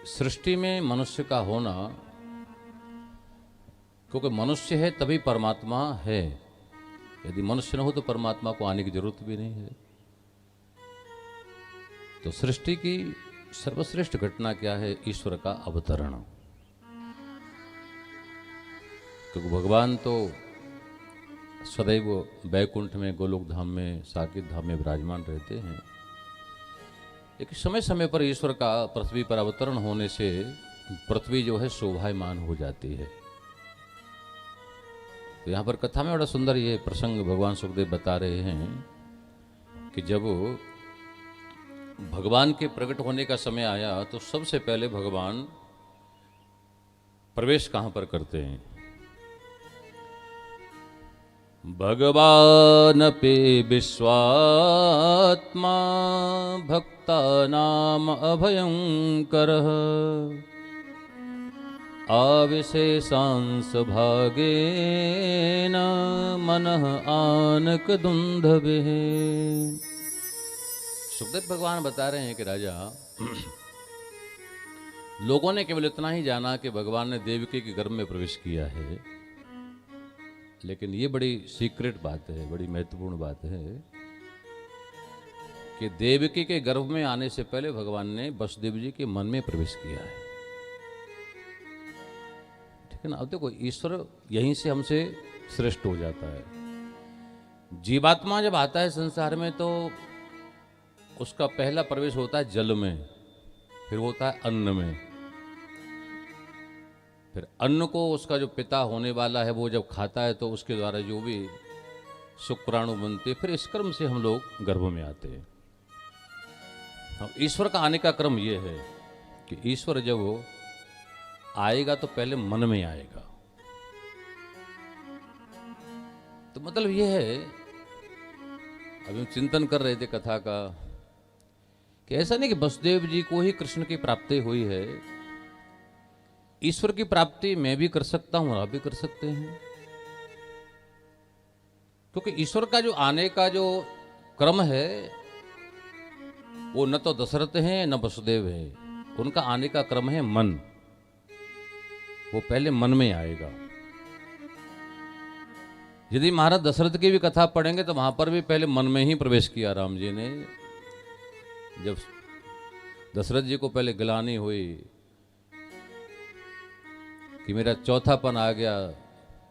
सृष्टि में मनुष्य का होना, क्योंकि मनुष्य है तभी परमात्मा है। यदि मनुष्य न हो तो परमात्मा को आने की जरूरत भी नहीं है। तो सृष्टि की सर्वश्रेष्ठ घटना क्या है? ईश्वर का अवतरण। क्योंकि भगवान तो सदैव बैकुंठ में, गोलोक धाम में, साकेत धाम में विराजमान रहते हैं, लेकिन समय समय पर ईश्वर का पृथ्वी पर अवतरण होने से पृथ्वी जो है शोभायमान हो जाती है। तो यहाँ पर कथा में बड़ा सुंदर ये प्रसंग भगवान सुखदेव बता रहे हैं कि जब भगवान के प्रकट होने का समय आया तो सबसे पहले भगवान प्रवेश कहाँ पर करते हैं? भगवानपि विश्वात्मा भक्तानाम अभयंकरः आविशेषांश भागेन मनः आनकदुंधभिः। सुखदेव भगवान बता रहे हैं कि राजा, लोगों ने केवल इतना ही जाना कि भगवान ने देवकी के गर्भ में प्रवेश किया है, लेकिन ये बड़ी सीक्रेट बात है, बड़ी महत्वपूर्ण बात है कि देवकी के गर्भ में आने से पहले भगवान ने वसुदेव जी के मन में प्रवेश किया है। ठीक है ना? अब देखो, ईश्वर यहीं से हमसे श्रेष्ठ हो जाता है। जीवात्मा जब आता है संसार में तो उसका पहला प्रवेश होता है जल में, फिर होता है अन्न में, फिर अन्न को उसका जो पिता होने वाला है वो जब खाता है तो उसके द्वारा जो भी शुक्राणु बनते, फिर इस क्रम से हम लोग गर्भ में आते हैं। अब ईश्वर का आने का क्रम ये है कि ईश्वर जब वो आएगा तो पहले मन में आएगा। तो मतलब ये है, अभी हम चिंतन कर रहे थे कथा का, कि ऐसा नहीं कि वसुदेव जी को ही कृष्ण की प्राप्ति हुई है, ईश्वर की प्राप्ति मैं भी कर सकता हूं और आप भी कर सकते हैं। क्योंकि ईश्वर का जो आने का जो क्रम है वो न तो दशरथ है न वसुदेव है, उनका आने का क्रम है मन। वो पहले मन में आएगा। यदि महाराज दशरथ की भी कथा पढ़ेंगे तो वहां पर भी पहले मन में ही प्रवेश किया राम जी ने। जब दशरथ जी को पहले ग्लानि हुई कि मेरा चौथापन आ गया,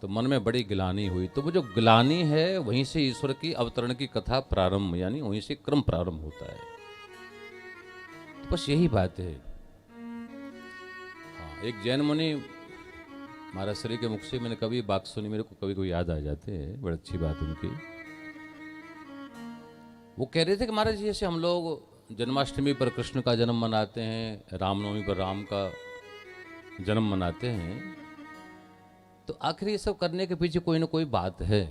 तो मन में बड़ी ग्लानि हुई। तो वो जो ग्लानि है वहीं से ईश्वर की अवतरण की कथा प्रारंभ, यानी वहीं से क्रम प्रारंभ होता है। तो बस यही बात है। हाँ, एक जैन मुनि महाराज श्री के मुख से मैंने कभी बात सुनी, मेरे को कभी कोई याद आ जाते हैं, बड़ी अच्छी बात उनकी। वो कह रहे थे कि महाराज जैसे हम लोग जन्माष्टमी पर कृष्ण का जन्म मनाते हैं, रामनवमी पर राम का जन्म मनाते हैं, तो आखिर ये सब करने के पीछे कोई ना कोई बात है।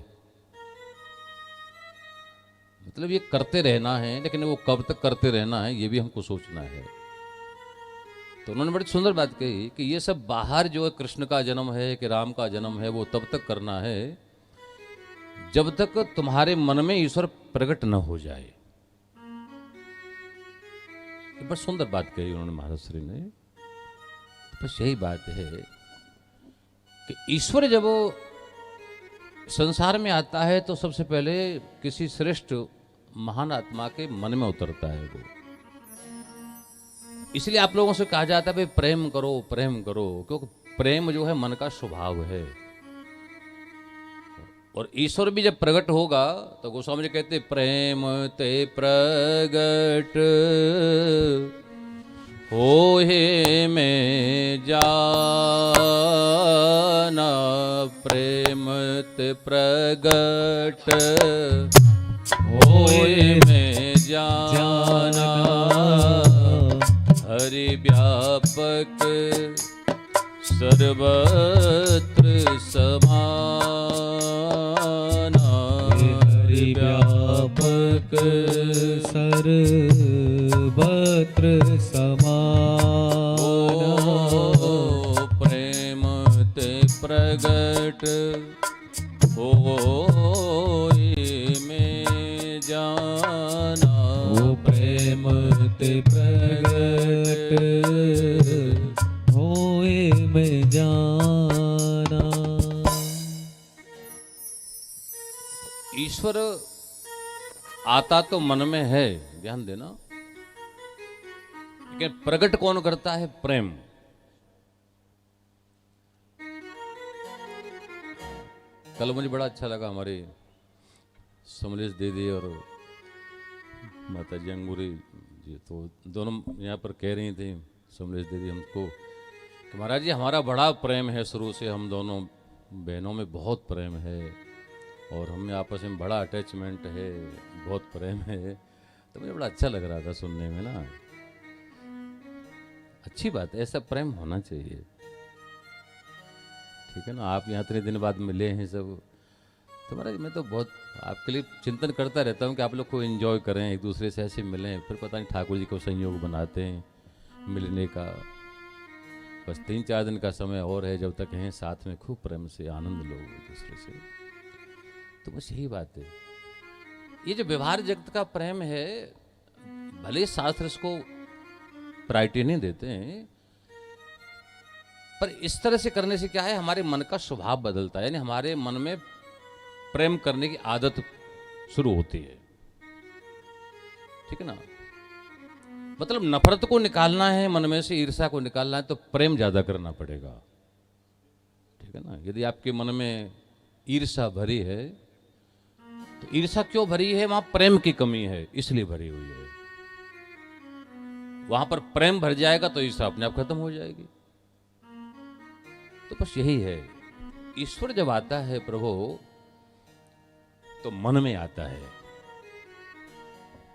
मतलब ये करते रहना है, लेकिन वो कब तक करते रहना है ये भी हमको सोचना है। तो उन्होंने बड़ी सुंदर बात कही कि ये सब बाहर जो है कृष्ण का जन्म है कि राम का जन्म है, वो तब तक करना है जब तक तुम्हारे मन में ईश्वर प्रकट न हो जाए। ये बड़ी सुंदर बात कही उन्होंने महाराज श्री ने। बस यही बात है कि ईश्वर जब वो संसार में आता है तो सबसे पहले किसी श्रेष्ठ महान आत्मा के मन में उतरता है वो। इसलिए आप लोगों से कहा जाता है भाई प्रेम करो, प्रेम करो, क्योंकि प्रेम जो है मन का स्वभाव है। और ईश्वर भी जब प्रकट होगा तो गोस्वामी जी कहते प्रेम ते प्रगट होए में जाना, प्रेम ते प्रगट होए में जाना, हरि व्यापक सर्वत्र समाना, हरि व्यापक सर्वत्र समाना, प्रेम ते प्रगट होए में जाना, प्रेम ते प्रगट होए में जाना। ईश्वर आता तो मन में है, ध्यान देना, लेकिन प्रकट कौन करता है? प्रेम। कल मुझे बड़ा अच्छा लगा, हमारे समलेश दीदी और माता जी अंगूरी जी, तो दोनों यहाँ पर कह रही थी, समलेश दीदी हमको, कि महाराज जी हमारा बड़ा प्रेम है, शुरू से हम दोनों बहनों में बहुत प्रेम है और हमें आपस में बड़ा अटैचमेंट है, बहुत प्रेम है। तो मुझे बड़ा अच्छा लग रहा था सुनने में ना। अच्छी बात है, ऐसा प्रेम होना चाहिए, ठीक है ना। आप यहाँ इतने दिन बाद मिले हैं सब, तो महाराज मैं तो बहुत आपके लिए चिंतन करता रहता हूँ कि आप लोग को एंजॉय करें, एक दूसरे से ऐसे मिलें, फिर पता नहीं ठाकुर जी को संयोग बनाते हैं मिलने का। बस 3-4 दिन का समय और है, जब तक हैं साथ में खूब प्रेम से आनंद लो एक दूसरे से। तो बस यही बात है। ये जो व्यवहार जगत का प्रेम है, भले ही शास्त्र इसको प्रायोरिटी नहीं देते हैं, पर इस तरह से करने से क्या है, हमारे मन का स्वभाव बदलता है, यानी हमारे मन में प्रेम करने की आदत शुरू होती है, ठीक है ना। मतलब नफरत को निकालना है मन में से, ईर्ष्या को निकालना है, तो प्रेम ज्यादा करना पड़ेगा, ठीक है ना। यदि आपके मन में ईर्ष्या भरी है, तो ईर्ष्या क्यों भरी है? वहां प्रेम की कमी है, इसलिए भरी हुई है। वहां पर प्रेम भर जाएगा तो ईर्ष्या अपने आप खत्म हो जाएगी। तो बस यही है, ईश्वर जब आता है प्रभु, तो मन में आता है।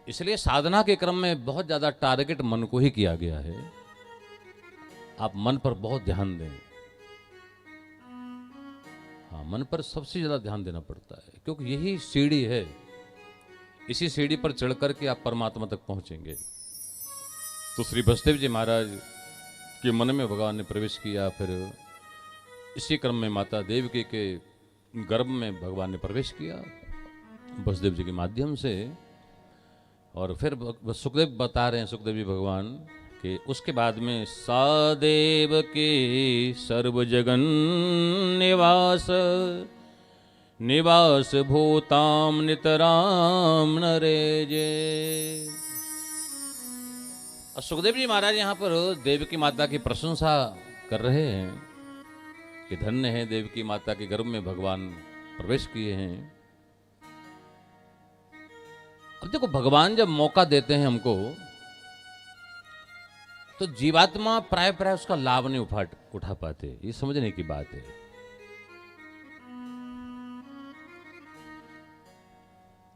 इसलिए साधना के क्रम में बहुत ज्यादा टारगेट मन को ही किया गया है। आप मन पर बहुत ध्यान दें, हाँ, मन पर सबसे ज्यादा ध्यान देना पड़ता है, क्योंकि यही सीढ़ी है। इसी सीढ़ी पर चढ़ करके आप परमात्मा तक पहुंचेंगे। तो श्री बसदेव जी महाराज के मन में भगवान ने प्रवेश किया, फिर इसी क्रम में माता देवकी के गर्भ में भगवान ने प्रवेश किया बसदेव जी के माध्यम से। और फिर सुखदेव बता रहे हैं, सुखदेव जी भगवान, कि उसके बाद में सादेव के सर्व जगन निवास निवास भूताम नितराम नरेजे। और सुखदेव जी महाराज यहाँ पर देवकी माता की प्रशंसा कर रहे हैं कि धन्य है देवकी माता के गर्भ में भगवान प्रवेश किए हैं। अब देखो, भगवान जब मौका देते हैं हमको, तो जीवात्मा प्राय प्राय उसका लाभ नहीं उठा पाते। ये समझने की बात है।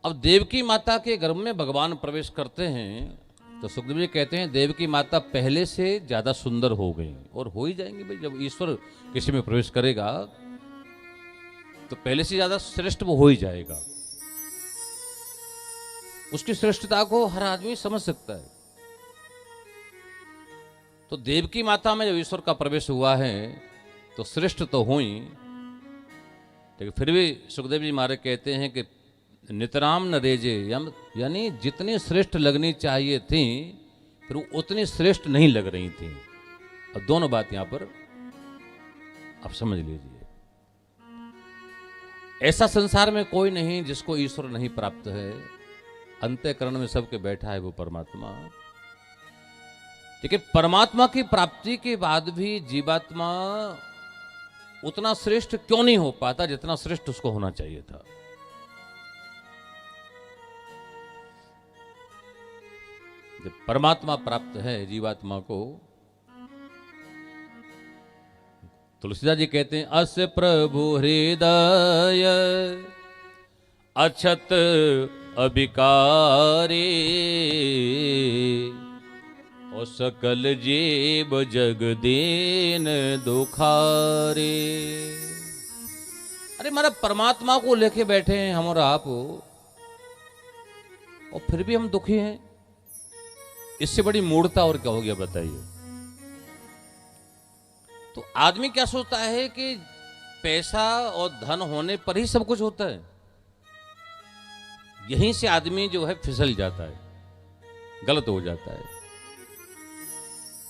अब देवकी माता के गर्भ में भगवान प्रवेश करते हैं, तो सुखदेव जी कहते हैं देवकी माता पहले से ज्यादा सुंदर हो गई, और हो ही जाएंगी भाई। जब ईश्वर किसी में प्रवेश करेगा तो पहले से ज्यादा श्रेष्ठ वो हो ही जाएगा। उसकी श्रेष्ठता को हर आदमी समझ सकता है। तो देवकी माता में जब ईश्वर का प्रवेश हुआ है तो श्रेष्ठ तो हुई, लेकिन फिर भी सुखदेव जी महाराज कहते हैं कि नितराम न रेजे, यानी जितनी श्रेष्ठ लगनी चाहिए थी, फिर वो उतनी श्रेष्ठ नहीं लग रही थी। अब दोनों बात यहां पर आप समझ लीजिए। ऐसा संसार में कोई नहीं जिसको ईश्वर नहीं प्राप्त है। अंतःकरण में सबके बैठा है वो परमात्मा। लेकिन परमात्मा की प्राप्ति के बाद भी जीवात्मा उतना श्रेष्ठ क्यों नहीं हो पाता जितना श्रेष्ठ उसको होना चाहिए था। जब परमात्मा प्राप्त है जीवात्मा को, तुलसीदास जी कहते हैं, अस प्रभु हृदय अछत अभिकारी, और सकल जीव जग दीन दुखारे। अरे हमारा परमात्मा को लेके बैठे हैं हम और आप, और फिर भी हम दुखी हैं। इससे बड़ी मूढ़ता और क्या हो गया बताइए। तो आदमी क्या सोचता है कि पैसा और धन होने पर ही सब कुछ होता है। यहीं से आदमी जो है फिसल जाता है, गलत हो जाता है।